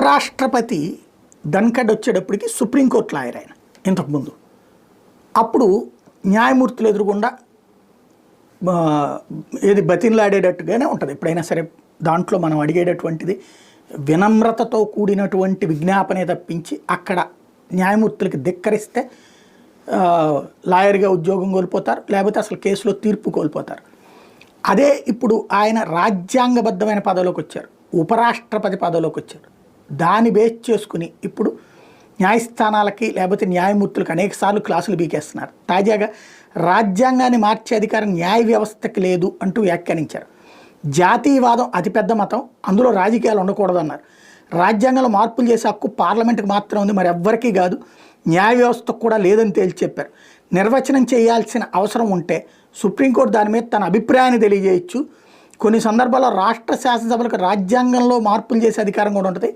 ఉపరాష్ట్రపతి ధన్ఖడ్ వచ్చేటప్పటికి supreme court lawyer ఆయన ఇంతకుముందు. అప్పుడు న్యాయమూర్తులు ఎదురుగుండా ఏది బతిన్లాడేటట్టుగానే ఉంటుంది ఎప్పుడైనా సరే. దాంట్లో మనం అడిగేటటువంటిది వినమ్రతతో కూడినటువంటి విజ్ఞాపనే తప్పించి అక్కడ న్యాయమూర్తులకి ధిక్కరిస్తే లాయర్గా ఉద్యోగం కోల్పోతారు, లేకపోతే అసలు కేసులో తీర్పు కోల్పోతారు. అదే ఇప్పుడు ఆయన రాజ్యాంగబద్ధమైన పదవిలోకి వచ్చారు, ఉపరాష్ట్రపతి పదవిలోకి వచ్చారు. దాన్ని బేస్ చేసుకుని ఇప్పుడు న్యాయస్థానాలకి లేకపోతే న్యాయమూర్తులకు అనేకసార్లు క్లాసులు బీకేస్తున్నారు. తాజాగా రాజ్యాంగాన్ని మార్చే అధికారం న్యాయ వ్యవస్థకి లేదు అంటూ వ్యాఖ్యానించారు. జాతీయవాదం అతిపెద్ద మతం, అందులో రాజకీయాలు ఉండకూడదన్నారు. రాజ్యాంగంలో మార్పులు చేసే హక్కు పార్లమెంట్కి మాత్రం ఉంది, మరి ఎవ్వరికీ కాదు, న్యాయ వ్యవస్థకు కూడా లేదని తేల్చి చెప్పారు. నిర్వచనం చేయాల్సిన అవసరం ఉంటే సుప్రీంకోర్టు దాని మీద తన అభిప్రాయాన్ని తెలియజేయచ్చు. కొన్ని సందర్భాల్లో రాష్ట్ర శాసనసభలకు రాజ్యాంగంలో మార్పులు చేసే అధికారం కూడా ఉంటుంది.